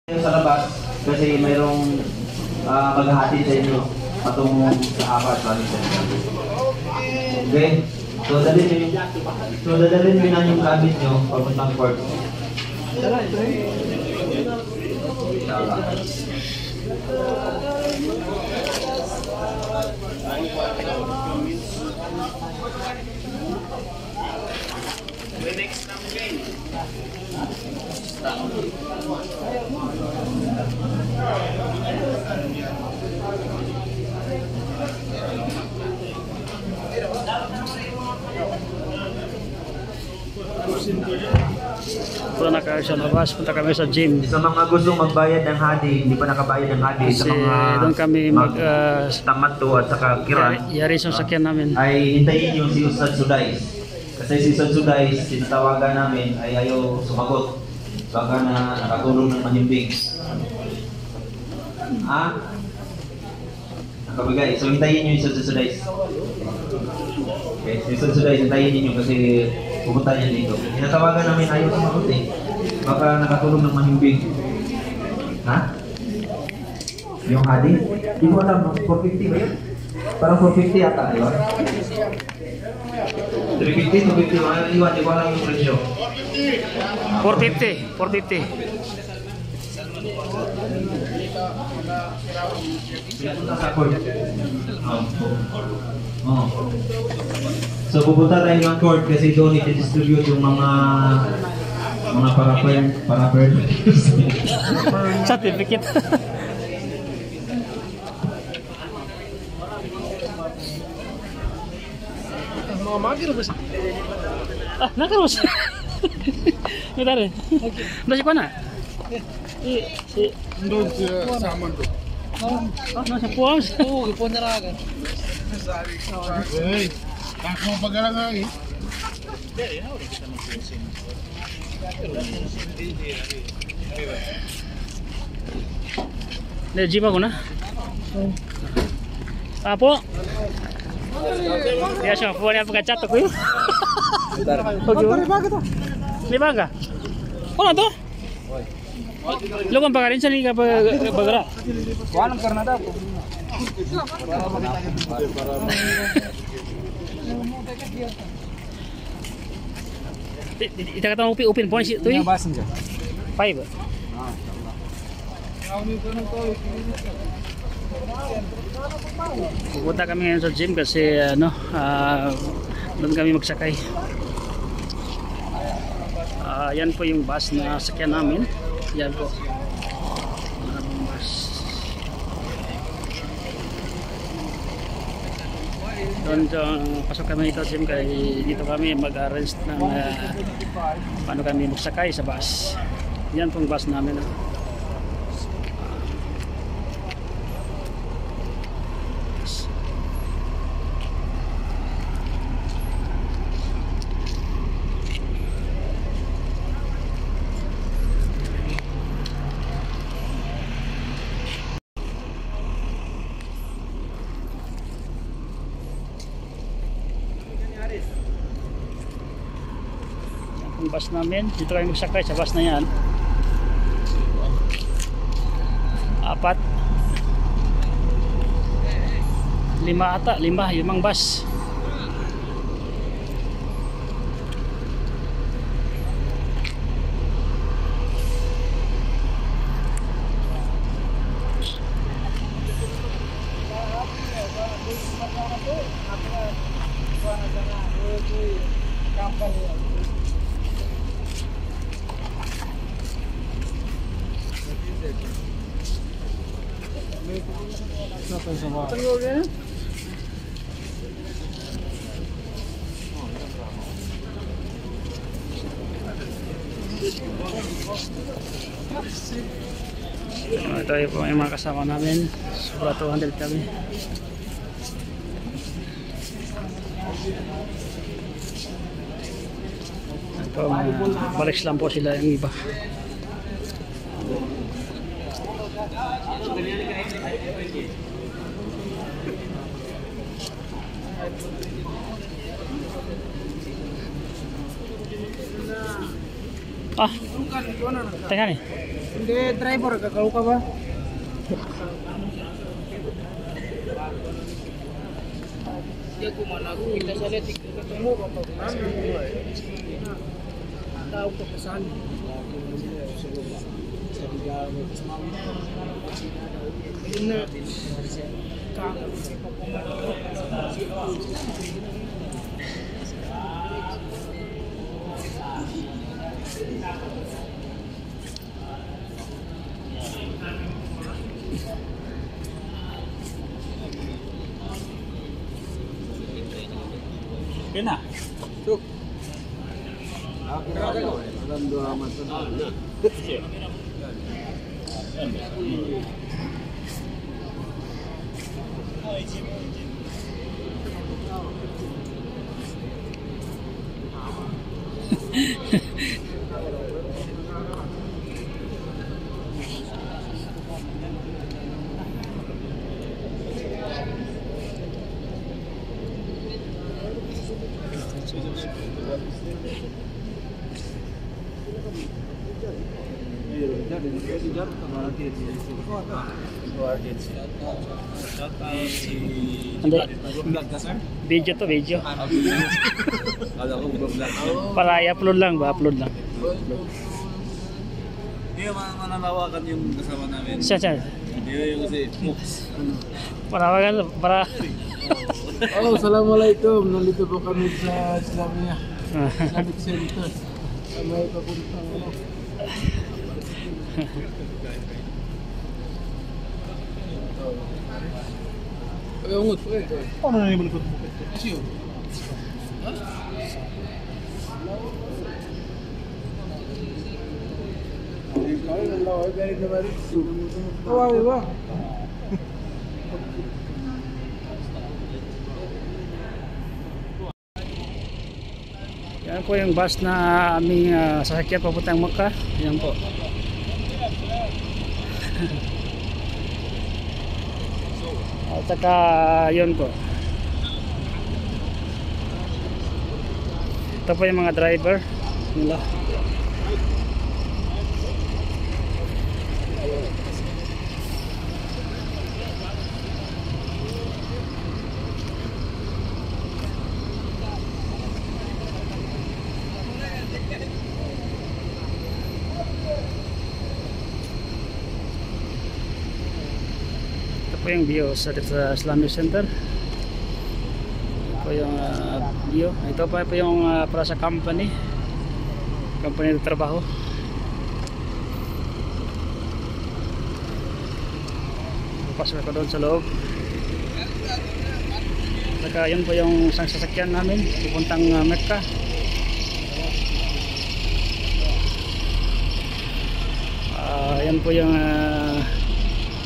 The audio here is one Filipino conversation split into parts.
Sa labas kasi mayroong maghahatid sa inyo patungo sa apat running center. Okay? So dadalhin nyo na yung gamit nyo papuntang port. Next time again. Ito na kayo sa labas, punta kami sa gym. Sa mga gustong magbayad ng hadi, hindi pa nakabayad ng hadi, sa mga doon kami tamat to at saka kiran, yari sa sakyan namin. Ay hintayin nyo si Ustad Sudais. Kasi si Ustad Sudais, tinatawagan namin ay ayaw sumagot. Baka na nakatulong ng mahimbing. Nakabigay. So hintayin nyo yung Ustad Sudais. Okay, si Ustad Sudais, hintayin nyo kasi pupunta niya dito. Tinatawagan namin ayaw sumagot eh. Baka nakatulong ng mahimbing. Ha? Yung hadi? Hindi ko alam, 450 ba yun? Parang 450 ata, di ba? 350, 250, iwan, di ko alam yung presyo. 450, 450. So pupunta tayo ng court kasi doon i-distribute yung mga para-per Certificate. Nakarus. Nagare. Nasi mana? Si Doon sa saman to. nasa puas. Oo, ipon na raga. Hey, ako pagala nga eh. Gym ako na. Apo. Ya siya, puwan niya pagka-chat ako yun. Libaga? Ano to? Lugan pa ka rin sa liga bagara? Walang karna daw. Ita kata upin poin situ ya? 5. Pupunta kami ngayon sa gym kasi doon kami magsakay. Yan po yung bus na sakyan namin. Yan po. Doon pasok kami dito sa gym kaya dito kami mag-arrange ng paano kami magsakay sa bus. Yan pong bus namin. Bus namin, dito kami magsakay sa bus na yan. 4 5 ata, 5 bus. Ito po yung mga kasama namin. Sobra 200 kami. Ito, balik lang po sila yung iba. Teka nih. Hindi, driver, kakao ka ba? Hindi ko malago. Kita sa letik. Ketemu ka pa. Tawag ka pasan. Ayun na. Kena. Cuk. Hindi. Video to, video. Para i-upload lang ba? Upload lang. Hindi mananawakan yung kasama namin. Siya. Hindi yung kasi mooks. Parawagan, para... Oh, assalamualaikum. Nandito po kami sa Islamia. Islamic Center. May papuntang ano. Ay, ungot po eh. Paano na yung balikot mo? Kasi yun. Kawawi ba? Yan po yung bus na aming sasakyan papuntang Mecca. Yan po. At saka yun po. Ito po yung mga driver nila. Ito po yung view sa Islamic Center. Ito po yung view. Ito po yung para sa company na trabaho. Pasok ako doon sa loob. Saka yun po yung isang sasakyan namin pupuntang Mecca. Yan po yung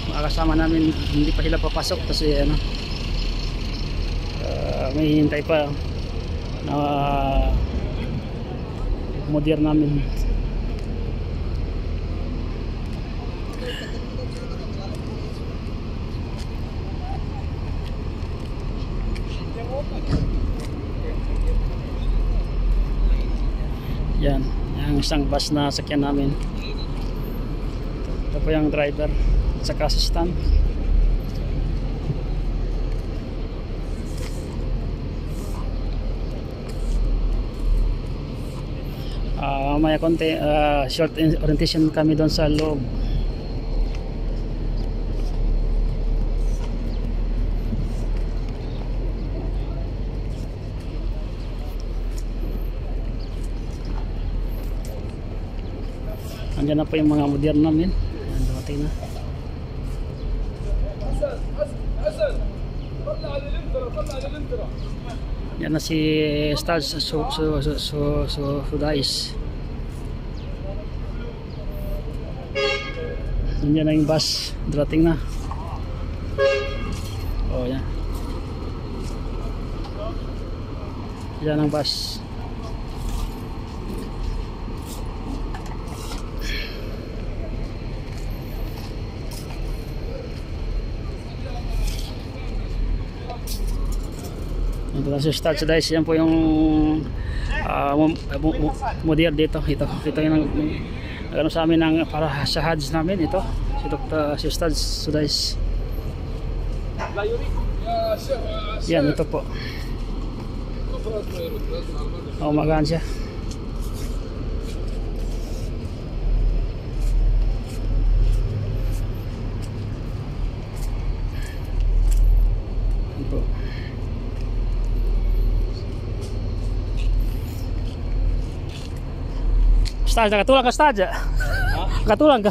mga kasama namin, hindi pa sila papasok kasi ano, may hintay pa na modern namin. Yan, yung isang bus na sakyan namin. Ito po yung driver at saka assistant. May konti short orientation kami doon sa loob. Andiyan na po yung mga modern namin. Ayan, dumating na. Yan na si Stars Sudais. Yan na yung bus, dating na. Oh, yan. Yan ang bus. Ito na si Stars Sudais. Yan po yung model dito. Ito yung Ano sa amin ang para sa Hajj namin ito. Si Dr. si Ustad Sudais. Yan, ito po. Umagaan siya. Ito. Ustad, nakatulang ka Ustad? Nakatulang ka?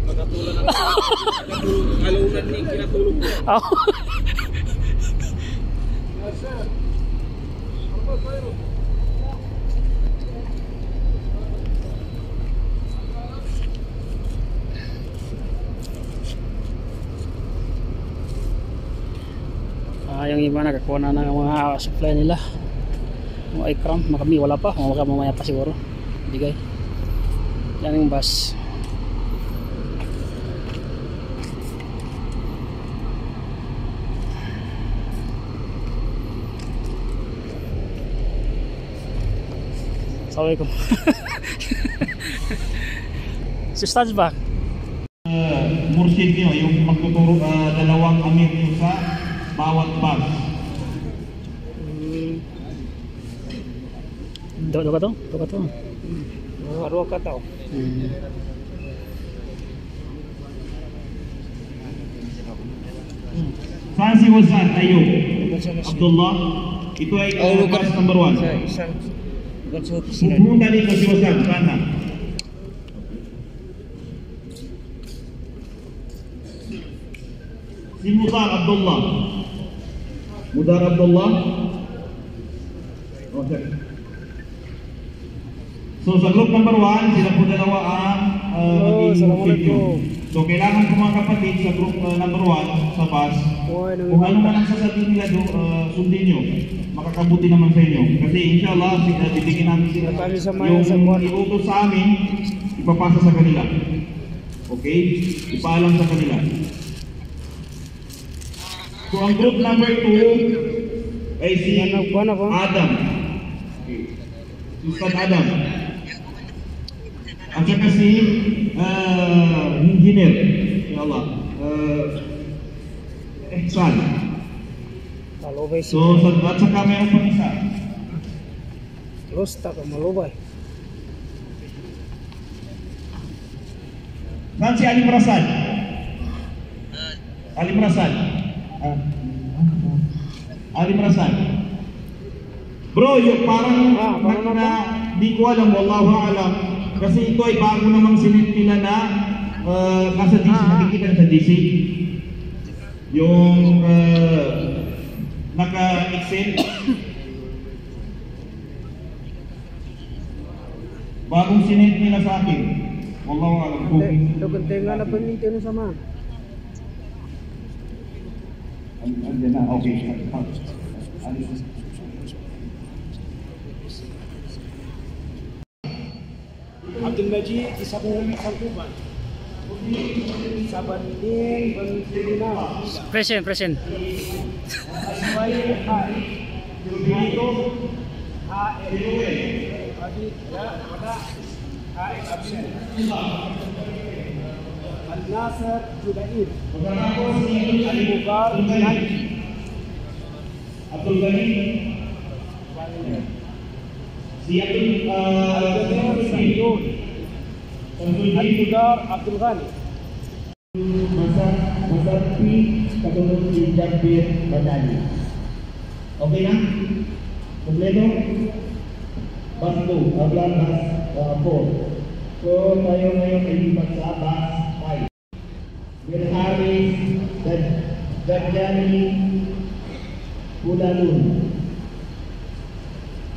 Magkatulan na kalunan ni kinatulog ko. Oh. Yung iba nakakuha na ng mga supply nila, mga ikram. Kami wala pa, mamaya pa siguro bigay. Yan yung bus. Assalamualaikum. Si Ustaz ba? Mursid nyo, yung magtuturo dalawang amir nyo sa bawat bus. Dua ka to? Dua ka tao. Saan si Wasan? Tayo. Abdullah. Ito ay bus number 1. Pumunta dito si Wasan. Sana. Si Mudar Abdullah. Mudar Abdullah. Okay. So sa group number 1, sila po dalawa ang Assalamualaikum. So kailangan ko mga kapatid sa group number 1 sa bus, kung ano man ang sasabihin nila sundin nyo, makakabuti naman sa inyo. Kasi inshallah, bibigyan namin sila yung iutos sa amin, ipapasa sa kanila. Okay? Ipaalam sa kanila. So ang group number 2 ay si Adam. Okay. Si Ustad Adam. At saka si engineer, insyaAllah, Ihsan. So, at saka mayroon pang isa. Terus tak malubay. Saan si Alim Rasan? Alim Rasan. Alim Rasan. Bro, yung parang di ko alam, wallahu alam. Kasi ito ay bago namang sinit nila na nasa DC, nakikita sa DC. Yung naka-excel. Bagong sinit nila sa akin. Wallahu alam po. Dokentengan apa minta nu sama? Andiyan na, okay. Abdul Majid di Sabun Sangkuban. Sabanding Bangkina. Present. Asmai Hari. Itu Adi ya pada Hari absen. Al-Nasir Judair. Al-Mubar Naiki. Abdul Ghani. Si Abdul Sayyid. Al-Mudar Abdul Ghani. Masa P katulad si Jabir Badali. Okay na? Kompleto? Bus 2, bus 4. So tayo ngayon ay lipat sa bus 5. Bir Haris, Dajjani, Kulalun.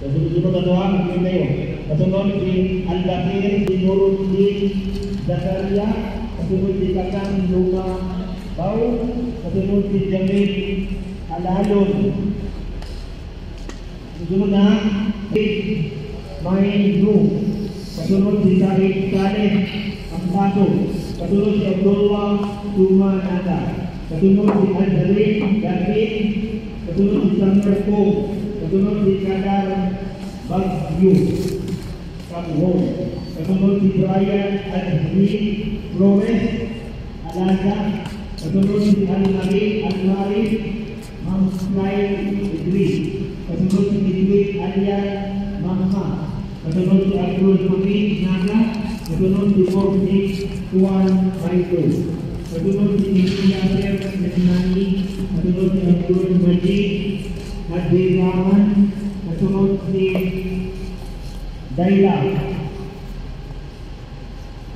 So sunod-sunod na doon, magiging kayo. Kasunod si Al-Bakir, si Nuruddin, Zakaria, kasunod si Kakang Luma Bau, kasunod si Jamil Alalon. Kasunod na Mahin Lu, kasunod si Sahid Saleh Ampaso, kasunod si Abdullah Tumanada, kasunod si Al-Jalil David, kasunod si Samir Ko, kasunod si Kadar Bagyo Kamhon, Kasunod si Brian Alvin Flores Alaga. Kasunod si Almari Mamslay Idris. Kasunod si Edwin Alian Mamma. Kasunod si Abdul Hamid Naga. Kasunod si Mordi Tuan Maito. Kasunod si Yasir Nesnani. Kasunod si Abdul Majid Hadi Rahman. Kasunod si Daila.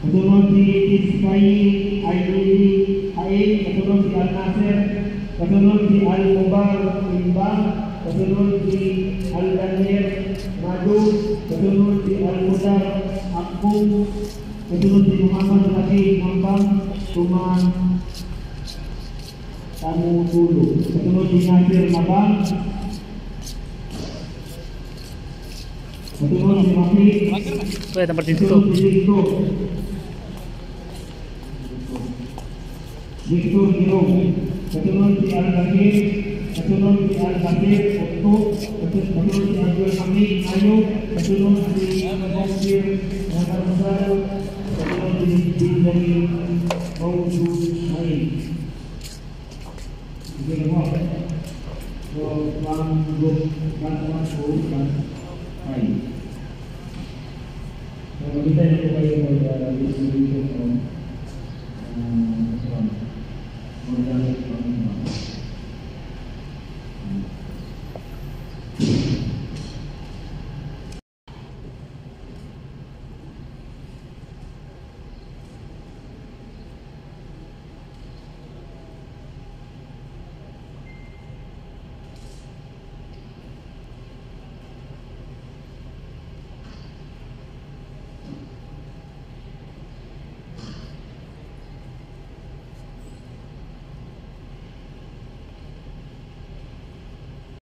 Kasunod si Iskai Aidili Aid. Kasunod si Al-Nasir. Kasunod si Al-Mubar Imbang. Kasunod si Al-Danir Madu. Kasunod si Al-Mudar Akbung. Kasunod si Muhammad Rashid Mambang Tuman Tamu Tulu. Kasunod si Nasir Mabang. Kasunod si Mahid. Pwede tempat dito. Kasunod si Victor Girong. Kasunod si Al-Bakir. Kasunod si Al-Bakir Otto. Kasunod si Abdul Hamid Ayo. Kasunod si Al-Bakir Nakarusal. Kasunod si Benjamin